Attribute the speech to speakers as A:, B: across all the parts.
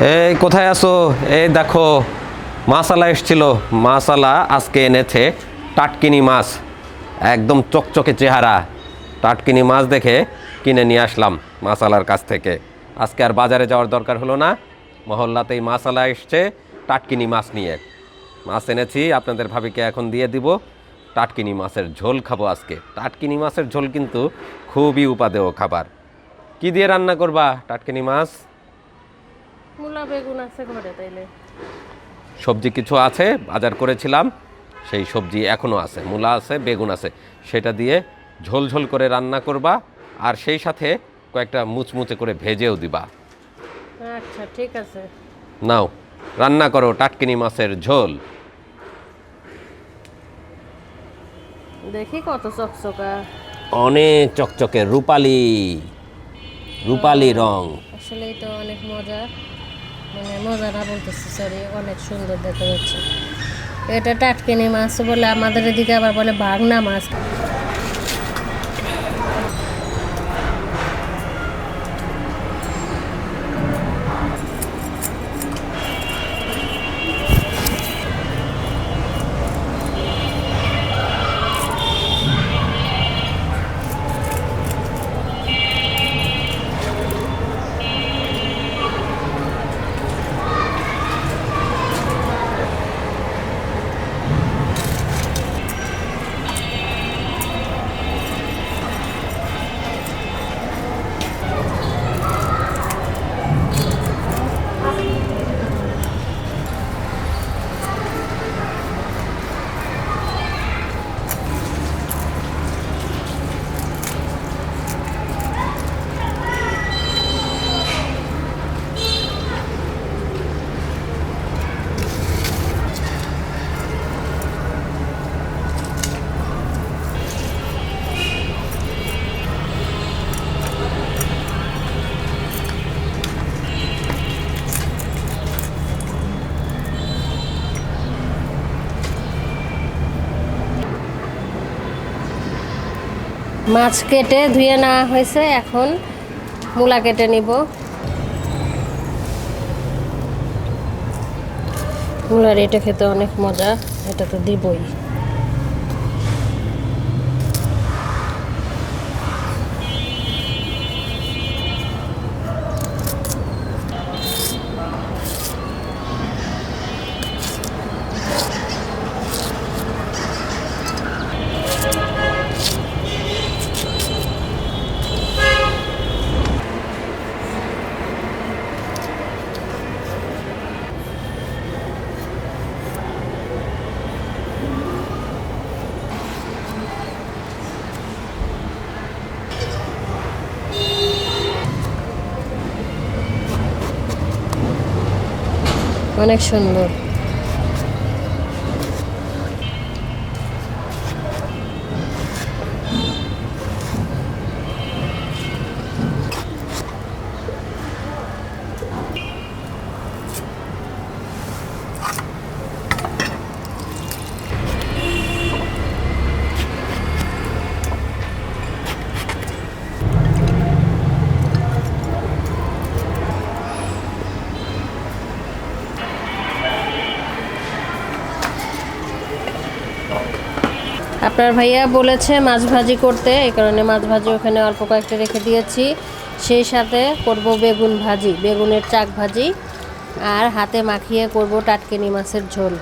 A: এই কোথায় আছো? এই দেখো, মাছালা এসছিল। মাছালা আজকে এনেছে টাটকিনি মাছ, একদম চকচকে চেহারা। টাটকিনি মাছ দেখে কিনে নিয়ে আসলাম মাছালার কাছ থেকে। আজকে আর বাজারে যাওয়ার দরকার হলো না, মহল্লাতেই মাছালা এসছে টাটকিনি মাছ নিয়ে। মাছ এনেছি, আপনাদের ভাবিকে এখন দিয়ে দিব। টাটকিনি মাছের ঝোল খাবো আজকে। টাটকিনি মাছের ঝোল কিন্তু খুবই উপাদেয় খাবার। কি দিয়ে রান্না করবা টাটকিনি মাছ?
B: মূলা বেগুন আছে ঘরে তাইলে?
A: সবজি কিছু আছে, বাজার করেছিলাম, সেই সবজি এখনও আছে, মূলা আছে, বেগুন আছে। সেটা দিয়ে ঝোল ঝোল করে রান্না করবা, আর সেই সাথে কয়েকটা মুচমুচে করে ভেজেও দিবা।
B: আচ্ছা ঠিক আছে।
A: নাও, রান্না করো টাটকিনি মাছের ঝোল।
B: দেখি কত চকচকা।
A: অনেক চকচকে, রূপালি রূপালি রং।
B: আসলে তো অনেক মজা, মানে মজা না বলতেছি, সরি, অনেক সুন্দর দেখা যাচ্ছে। এটা টাটকিনি মাছ বলে, আমাদের এদিকে আবার বলে ভাগনা মাছ। মাছ কেটে ধুয়ে নেওয়া হয়েছে, এখন মূলা কেটে নিব। মূলার এটা খেতে অনেক মজা, এটা তো দিবই। অনেক সুন্দর। আপনার ভাইয়া বলেছে মাছ ভাজি করতে, এই কারণে মাছ ভাজি ওখানে অল্প কয়েকটা রেখে দিয়েছি। সেই সাথে করব বেগুন ভাজি, বেগুনের চাক ভাজি, আর হাতে মাখিয়ে করব টাটকিনি মাছের ঝোল।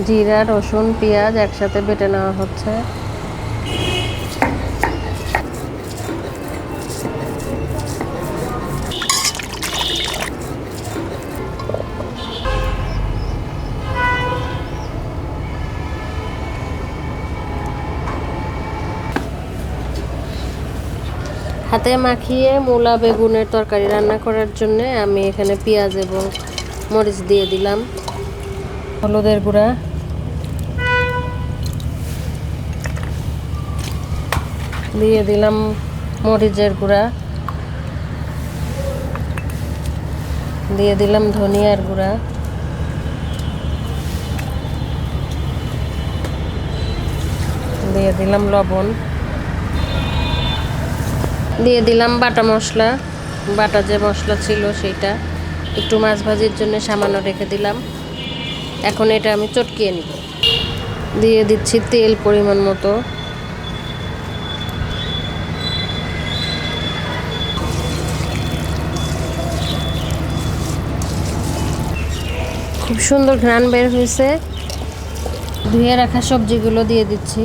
B: জিরা, রসুন, পেঁয়াজ একসাথে বেটে নেওয়া হচ্ছে। হাতে মাখিয়ে মূলা বেগুনের তরকারি রান্না করার জন্য আমি এখানে পেঁয়াজ এবং মরিচ দিয়ে দিলাম, হলুদের গুঁড়া, দিয়ে দিলাম মরিচের গুঁড়া, দিয়ে দিলাম ধনিয়ার গুঁড়া, দিয়ে দিলাম লবণ, দিয়ে দিলাম বাটা মশলা, বাটা যে মশলা ছিল সেটা একটু মাছ ভাজির জন্য সামান্য রেখে দিলাম। এখন এটা আমি চটকিয়ে নিব। দিয়ে দিচ্ছি তেল পরিমাণ মতো। খুব সুন্দর ঘ্রাণ বের হয়েছে। ধুয়ে রাখা সবজিগুলো দিয়ে দিচ্ছি।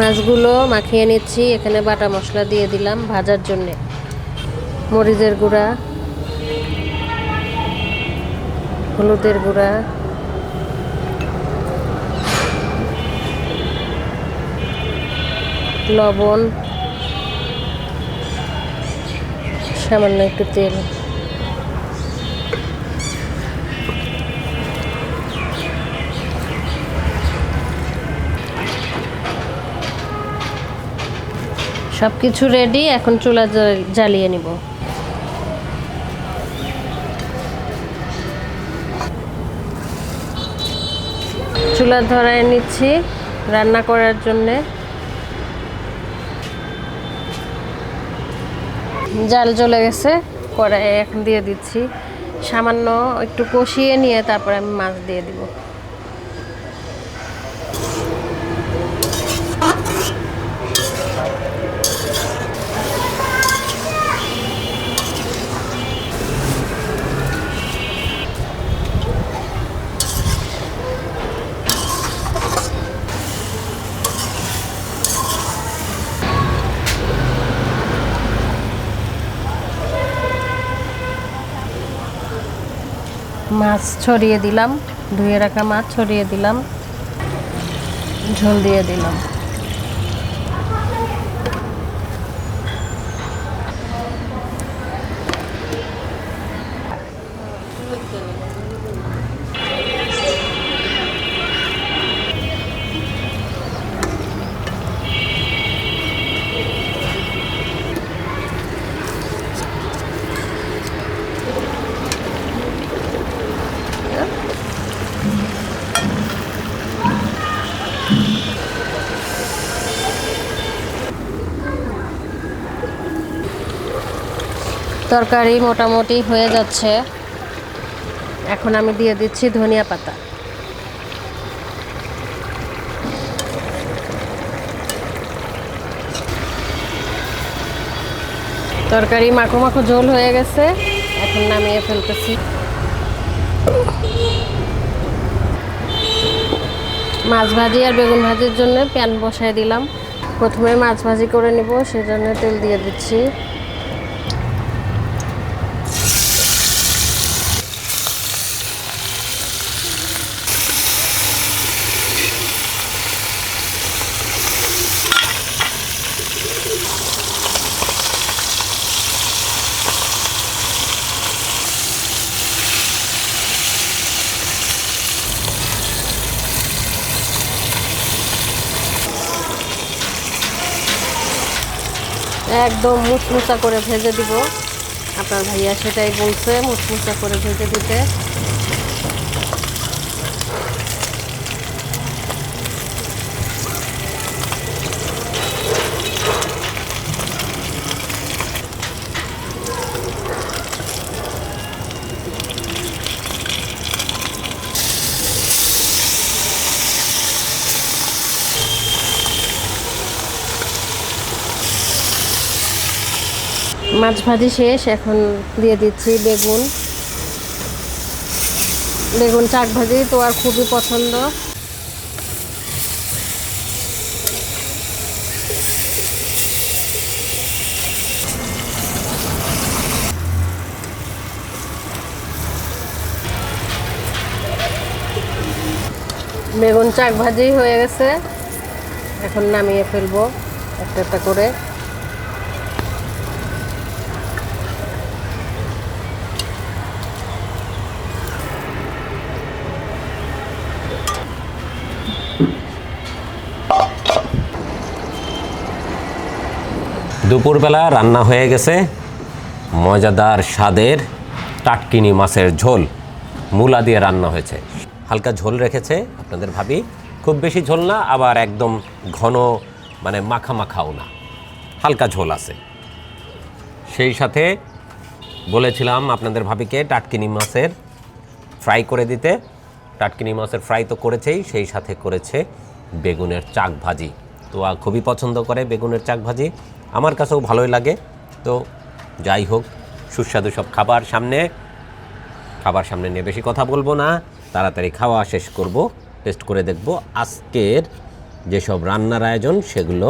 B: মাছগুলো মাখিয়ে নিচ্ছি। এখানে বাটা মশলা দিয়ে দিলাম ভাজার জন্যে, মরিচের গুঁড়া, হলুদের গুঁড়া, লবণ, সামান্য একটু তেল। সব কিছু রেডি, এখন চুলা জ্বালিয়ে নিব। চুলা ধরায় নিচ্ছি রান্না করার জন্যে। জাল জ্বলে গেছে, কড়াইয়ে এখন দিয়ে দিচ্ছি। সামান্য একটু কষিয়ে নিয়ে তারপর আমি মাছ দিয়ে দিব। মাছ ছড়িয়ে দিলাম, ধুয়ে রাখা মাছ ছড়িয়ে দিলাম, ঝোল দিয়ে দিলাম। তরকারি মোটামুটি হয়ে যাচ্ছে। এখন আমি দিয়ে দিচ্ছি ধনিয়া পাতা। তরকারি মাখো মাখো ঝোল হয়ে গেছে, এখন নামিয়ে ফেলতেছি। মাছ ভাজি আর বেগুন ভাজির জন্য প্যান বসায় দিলাম। প্রথমে মাছ ভাজি করে নিব, সেজন্য তেল দিয়ে দিচ্ছি। একদম মুচমুচা করে ভেজে দিব। আপনার ভাইয়া সেটাই বলছে, মুচমুচা করে ভেজে দিতে। মাছ ভাজি শেষ, এখন দিয়ে দিচ্ছি বেগুন। বেগুন চাক ভাজি তো আর খুবই পছন্দ। বেগুন চাক ভাজি হয়ে গেছে, এখন নামিয়ে ফেলবো একটা একটা করে।
A: দুপুরবেলা রান্না হয়ে গেছে মজাদার স্বাদের টাটকিনি মাছের ঝোল, মূলা দিয়ে রান্না হয়েছে। হালকা ঝোল রেখেছে আপনাদের ভাবি, খুব বেশি ঝোল না, আবার একদম ঘন মানে মাখা মাখাও না, হালকা ঝোল আছে। সেই সাথে বলেছিলাম আপনাদের ভাবিকে টাটকিনি মাছের ফ্রাই করে দিতে। টাটকিনি মাছের ফ্রাই তো করেছেই, সেই সাথে করেছে বেগুনের চাক ভাজি। তো খুবই পছন্দ করে বেগুনের চাক ভাজি, আমার কাছেও ভালোই লাগে। তো যাই হোক, সুস্বাদু সব খাবার সামনে নিয়ে বেশি কথা বলবো না, তাড়াতাড়ি খাওয়া শেষ করব, টেস্ট করে দেখব আজকের যেসব রান্নার আয়োজন সেগুলো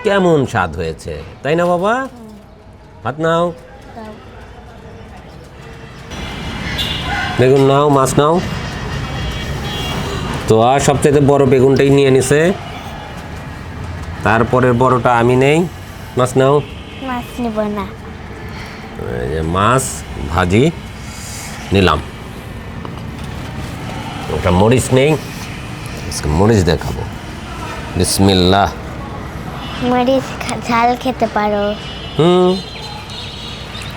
A: কেমন স্বাদ হয়েছে, তাই না বাবা? ভাত নাও, বেগুন নাও, মাছ নাও। তো আর সবচেয়ে বড় বেগুনটাই নিয়ে নিছে, তারপরের বড়টা আমি নেই। মাছ নাও।
C: মাছ নিব না।
A: এই যে মাছ ভাজি নিলাম। ওটা মরিচ নেই, মরিচ দেখাবো। বিসমিল্লাহ।
C: মরিচ ঝাল খেতে পারো?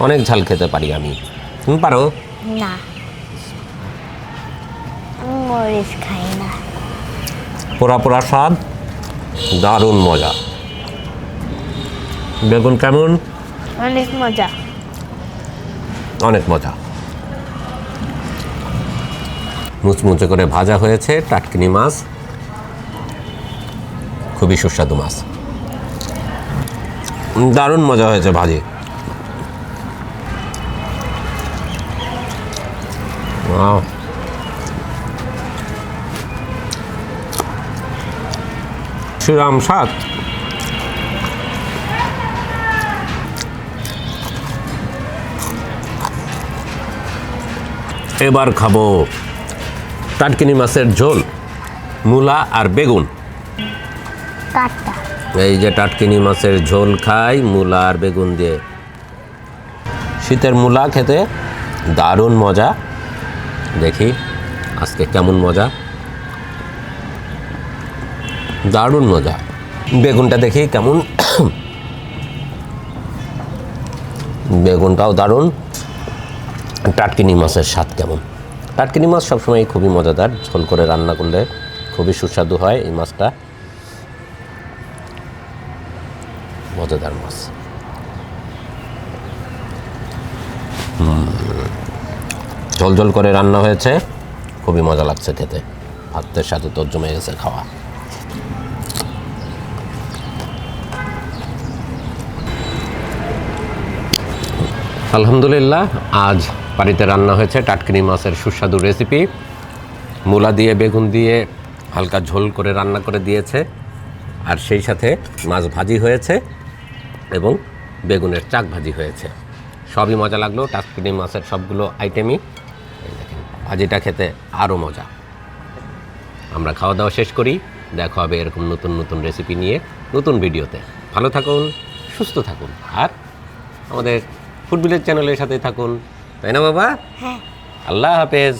A: অনেক ঝাল খেতে পারি আমি। তুমি পারো?
C: না, আমি মরিচ খাই না।
A: পোড়া পোড়া স্বাদ, দারুণ মজা। বেগুন কেমন?
C: অনেক মজা।
A: অনেক মজা। মুচমুচে করে ভাজা হয়েছে টাটকিনি মাছ, খুবই সুস্বাদু মাছ, দারুণ মজা হয়েছে ভাজি। ওয়াও। শ্রীরাম স্বাদ। এবার খাবো টাটকিনি মাছের ঝোল, মূলা আর বেগুন।
C: কাটটা।
A: এই যে টাটকিনি মাছের ঝোল খাই মূলা আর বেগুন দিয়ে। শীতের মূলা খেতে দারুণ মজা। দেখি আজকে কেমন মজা, দারুণ মজা। বেগুনটা দেখি কেমন, বেগুনটাও দারুণ। টাটকিনি মাছের স্বাদ কেমন? টাটকিনি মাছ সবসময় খুবই মজাদার, ঝোল করে রান্না করলে খুবই সুস্বাদু হয় এই মাছটা। মজাদার মাছ। ঝোল ঝোল করে রান্না হয়েছে, খুবই মজা লাগছে খেতে। ভাতের সাথে তো জমে গেছে খাওয়া। আলহামদুলিল্লাহ, আজ বাড়িতে রান্না হয়েছে টাটকিনি মাছের সুস্বাদু রেসিপি। মূলা দিয়ে বেগুন দিয়ে হালকা ঝোল করে রান্না করে দিয়েছে, আর সেই সাথে মাছ ভাজি হয়েছে এবং বেগুনের চাক ভাজি হয়েছে। সবই মজা লাগলো, টাটকিনি মাছের সবগুলো আইটেমই। এই দেখেন, ভাজিটা খেতে আরও মজা। আমরা খাওয়া দাওয়া শেষ করি, দেখা হবে এরকম নতুন নতুন রেসিপি নিয়ে নতুন ভিডিওতে। ভালো থাকুন, সুস্থ থাকুন, আর আমাদের ফুড ভিলেজ চ্যানেলের সাথে থাকুন, তাই না বাবা?
C: হ্যাঁ।
A: আল্লাহ হাফেজ।